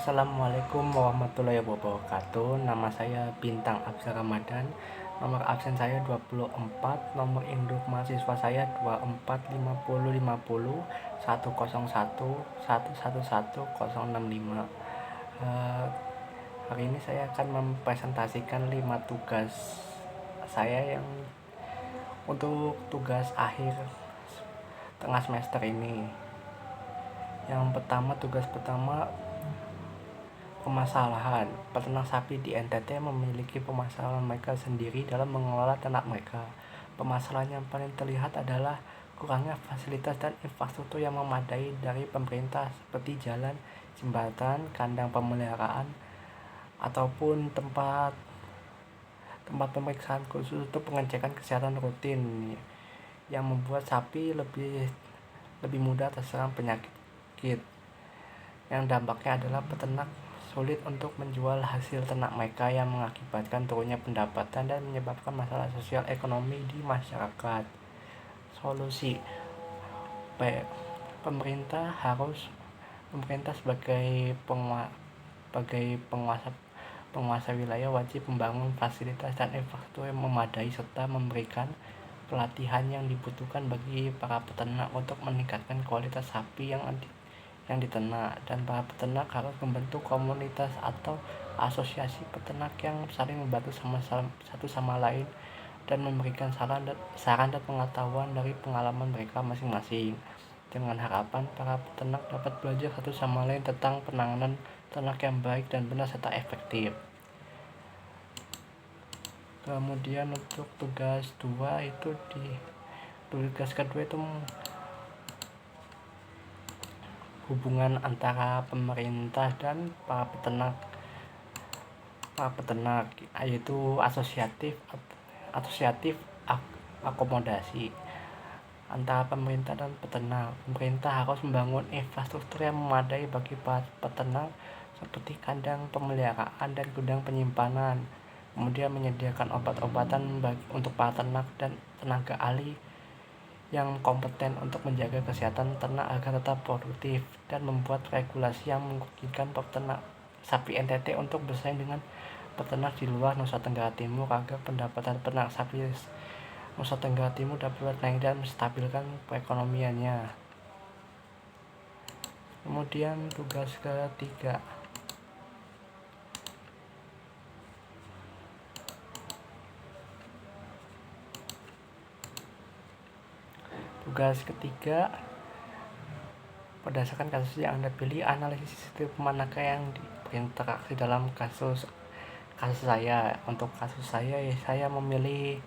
Assalamualaikum warahmatullahi wabarakatuh. Nama saya Bintang Absar Ramadan. Nomor absen saya 24, nomor induk mahasiswa saya 245050 101 111 Eh, Hari ini saya akan mempresentasikan 5 tugas saya yang untuk tugas akhir tengah semester ini. Tugas pertama, permasalahan. Peternak sapi di NTT memiliki permasalahan mereka sendiri dalam mengelola ternak mereka. Permasalahan yang paling terlihat adalah kurangnya fasilitas dan infrastruktur yang memadai dari pemerintah seperti jalan, jembatan, kandang pemeliharaan, ataupun tempat pemeriksaan khusus untuk pengecekan kesehatan rutin yang membuat sapi lebih mudah terserang penyakit, yang dampaknya adalah peternak sulit untuk menjual hasil ternak mereka yang mengakibatkan turunnya pendapatan dan menyebabkan masalah sosial ekonomi di masyarakat. Solusi: pemerintah sebagai penguasa wilayah wajib membangun fasilitas dan infrastruktur yang memadai serta memberikan pelatihan yang dibutuhkan bagi para peternak untuk meningkatkan kualitas sapi yang diternak, dan para peternak harus membentuk komunitas atau asosiasi peternak yang saling membantu satu sama lain dan memberikan saran dan pengetahuan dari pengalaman mereka masing-masing, dengan harapan para peternak dapat belajar satu sama lain tentang penanganan ternak yang baik dan benar serta efektif. Kemudian untuk tugas kedua itu hubungan antara pemerintah dan para peternak, yaitu asosiatif akomodasi antara pemerintah dan peternak. Pemerintah harus membangun infrastruktur yang memadai bagi peternak seperti kandang pemeliharaan dan gudang penyimpanan, kemudian menyediakan obat-obatan untuk para ternak dan tenaga ahli yang kompeten untuk menjaga kesehatan ternak agar tetap produktif, dan membuat regulasi yang memungkinkan peternak sapi NTT untuk bersaing dengan peternak di luar Nusa Tenggara Timur agar pendapatan peternak sapi Nusa Tenggara Timur dapat naik dan menstabilkan perekonomiannya. Kemudian tugas ketiga, berdasarkan kasus yang Anda pilih, analisis sistem manakah yang berinteraksi dalam kasus saya. Untuk kasus saya memilih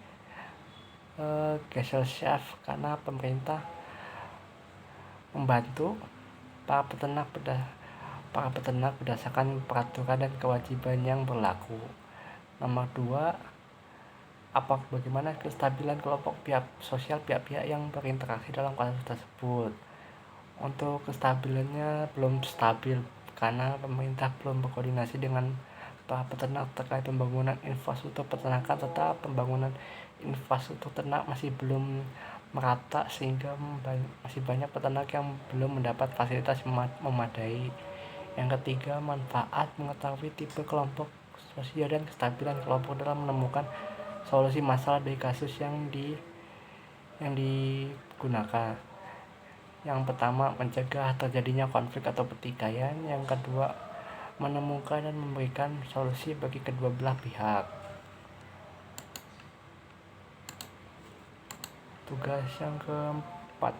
Gesellschaft karena pemerintah membantu para peternak berdasarkan peraturan dan kewajiban yang berlaku. Nomor 2, bagaimana kestabilan kelompok pihak-pihak yang berinteraksi dalam kasus tersebut. Untuk kestabilannya belum stabil karena pemerintah belum berkoordinasi dengan para peternak terkait pembangunan infrastruktur peternakan, serta pembangunan infrastruktur ternak masih belum merata sehingga masih banyak peternak yang belum mendapat fasilitas memadai. Yang ketiga, manfaat mengetahui tipe kelompok sosial dan kestabilan kelompok dalam menemukan solusi masalah dari kasus yang digunakan. Yang pertama, mencegah terjadinya konflik atau pertikaian. Yang kedua, menemukan dan memberikan solusi bagi kedua belah pihak. Tugas yang keempat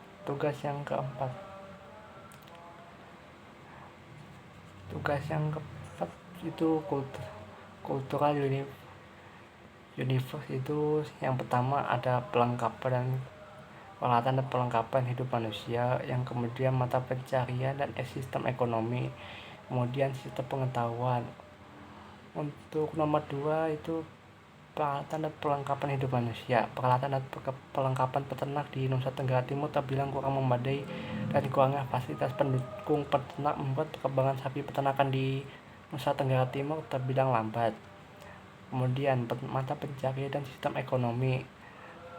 itu cultural universe. Itu yang pertama ada peralatan dan perlengkapan hidup manusia, yang kemudian mata pencarian dan sistem ekonomi, kemudian sistem pengetahuan. Untuk nomor 2 itu peralatan dan perlengkapan hidup manusia. Peralatan dan perlengkapan peternak di Nusa Tenggara Timur terbilang kurang memadai, dan kurangnya fasilitas pendukung peternak membuat perkembangan sapi peternakan di Nusa Tenggara Timur terbilang lambat. Kemudian mata pencarian dan sistem ekonomi.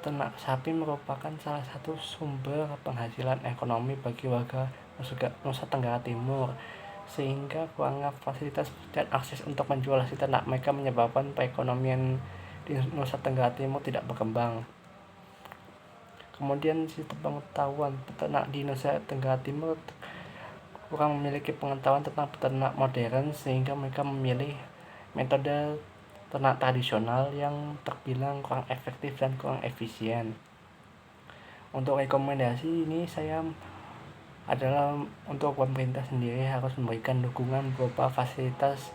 Ternak sapi merupakan salah satu sumber penghasilan ekonomi bagi warga Nusa Tenggara Timur. sehingga kurangnya fasilitas dan akses untuk menjual hasil ternak mereka menyebabkan perekonomian di Nusa Tenggara Timur tidak berkembang. Kemudian sistem pengetahuan peternak di Nusa Tenggara Timur kurang memiliki pengetahuan tentang peternak modern, sehingga mereka memilih metode ternak tradisional yang terbilang kurang efektif dan kurang efisien. Untuk rekomendasi ini saya adalah untuk pemerintah sendiri harus memberikan dukungan berupa fasilitas,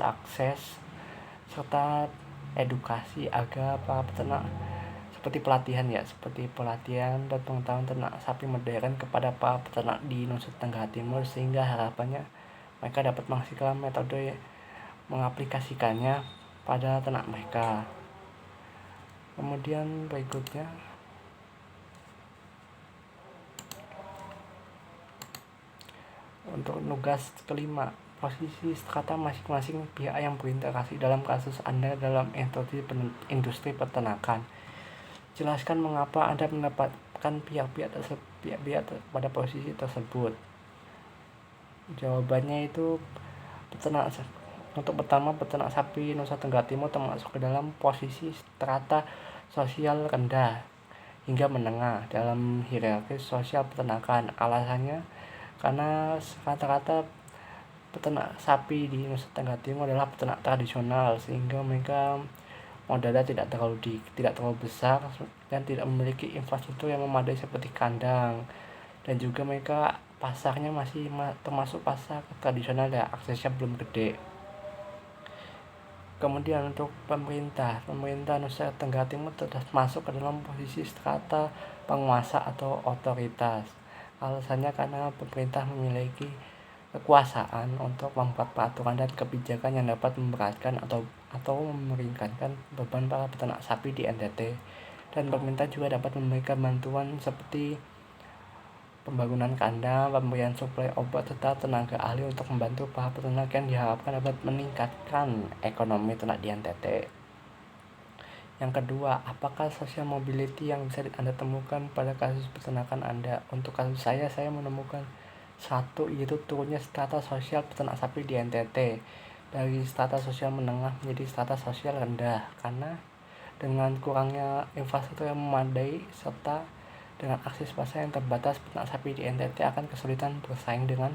akses, serta edukasi agar para peternak seperti pelatihan dan pengetahuan ternak sapi modern kepada para peternak di Nusa Tenggara Timur, sehingga harapannya mereka dapat menghasilkan metode mengaplikasikannya pada ternak mereka. Kemudian berikutnya untuk tugas kelima, posisi strata masing-masing pihak yang berinteraksi dalam kasus Anda dalam industri peternakan. Jelaskan mengapa Anda mendapatkan pihak-pihak pada posisi tersebut. Jawabannya itu pertama, peternak sapi Nusa Tenggara Timur termasuk ke dalam posisi strata sosial rendah hingga menengah dalam hierarki sosial peternakan. Alasannya karena rata-rata peternak sapi di Nusa Tenggara Timur adalah peternak tradisional, sehingga mereka modalnya tidak terlalu besar dan tidak memiliki infrastruktur yang memadai seperti kandang, dan juga mereka pasarnya masih termasuk pasar tradisional ya, aksesnya belum gede. Kemudian untuk pemerintah Nusa Tenggara Timur masuk ke dalam posisi strata penguasa atau otoritas. Alasannya karena pemerintah memiliki kekuasaan untuk membuat peraturan dan kebijakan yang dapat memberatkan atau meringankan beban para peternak sapi di NTT, dan pemerintah juga dapat memberikan bantuan seperti pembangunan kandang, pemberian suplai obat, serta tenaga ahli untuk membantu para peternak yang diharapkan dapat meningkatkan ekonomi ternak di NTT. Yang kedua, apakah social mobility yang bisa Anda temukan pada kasus peternakan Anda? Untuk kasus saya menemukan satu, yaitu turunnya strata sosial peternak sapi di NTT dari strata sosial menengah menjadi strata sosial rendah, karena dengan kurangnya infrastruktur yang memadai serta dengan akses pasar yang terbatas, peternak sapi di NTT akan kesulitan bersaing dengan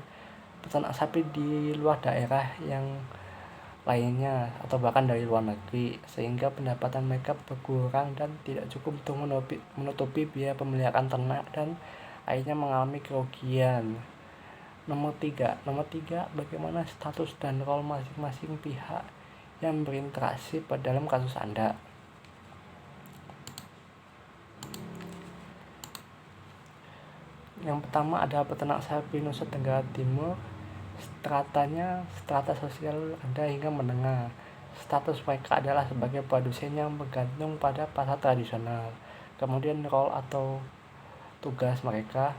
peternak sapi di luar daerah yang lainnya atau bahkan dari luar negeri, sehingga pendapatan mereka berkurang dan tidak cukup untuk menutupi biaya pemeliharaan ternak dan akhirnya mengalami kerugian. Nomor tiga, bagaimana status dan role masing-masing pihak yang berinteraksi dalam kasus Anda. Yang pertama ada peternak sapi Nusa Tenggara Timur. Stratanya strata sosial rendah hingga menengah. Status mereka adalah sebagai produsen yang bergantung pada pasar tradisional. Kemudian role atau tugas mereka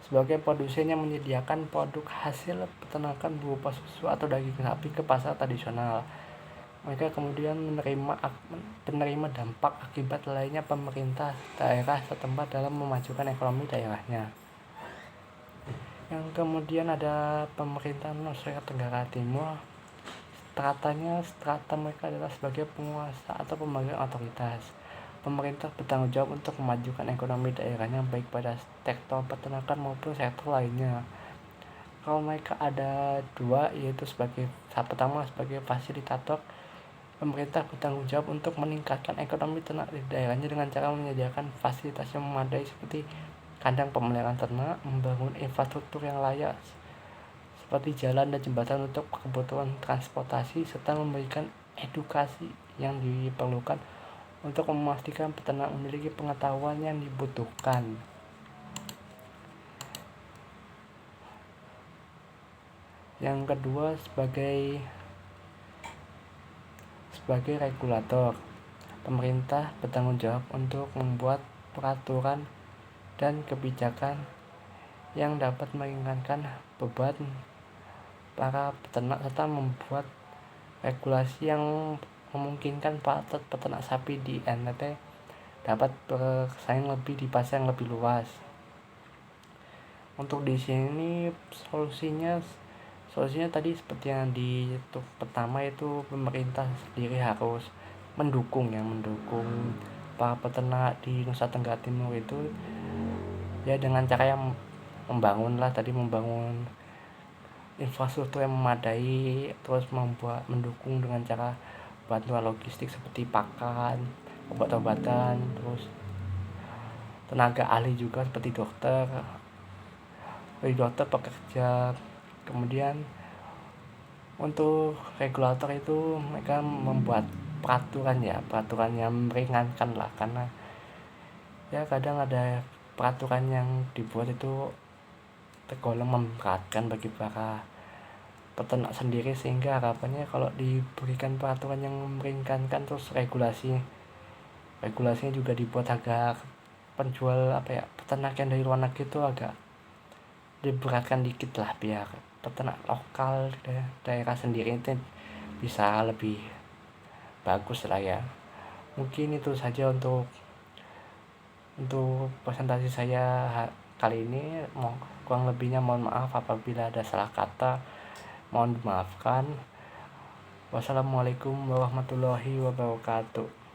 sebagai produsen yang menyediakan produk hasil peternakan berupa susu atau daging sapi ke pasar tradisional. Mereka kemudian menerima dampak akibat lalainya pemerintah daerah setempat dalam memajukan ekonomi daerahnya. Yang kemudian ada pemerintah Nusa Tenggara Timur. Strata mereka adalah sebagai penguasa atau pemegang otoritas. Pemerintah bertanggung jawab untuk memajukan ekonomi daerahnya baik pada sektor peternakan maupun sektor lainnya. Kalau mereka ada dua, yaitu pertama sebagai fasilitator. Pemerintah bertanggung jawab untuk meningkatkan ekonomi ternak di daerahnya dengan cara menyediakan fasilitas yang memadai seperti kandang pemeliharaan ternak, membangun infrastruktur yang layak seperti jalan dan jembatan untuk kebutuhan transportasi, serta memberikan edukasi yang diperlukan untuk memastikan peternak memiliki pengetahuan yang dibutuhkan. Yang kedua, sebagai regulator, pemerintah bertanggung jawab untuk membuat peraturan dan kebijakan yang dapat meringankan beban para peternak serta membuat regulasi yang memungkinkan para peternak sapi di NTT dapat bersaing lebih di pasar yang lebih luas. Untuk di sini solusinya tadi seperti yang di itu pertama, itu pemerintah sendiri harus mendukung para peternak di Nusa Tenggara Timur itu ya dengan cara yang membangun infrastruktur yang memadai, terus mendukung dengan cara bantuan logistik seperti pakan, obat-obatan, terus tenaga ahli juga seperti dokter pekerja. Kemudian untuk regulator itu mereka membuat peraturan yang meringankan lah, karena ya kadang ada peraturan yang dibuat itu tergolong memberatkan bagi para peternak sendiri, sehingga harapannya kalau diberikan peraturan yang meringankan, terus regulasinya juga dibuat agar penjual peternak yang dari luar negeri itu agak diberatkan dikit lah, biar peternak lokal daerah sendiri itu bisa lebih bagus lah ya. Mungkin itu saja untuk presentasi saya kali ini. Kurang lebihnya mohon maaf apabila ada salah kata, mohon dimaafkan. Wassalamualaikum warahmatullahi wabarakatuh.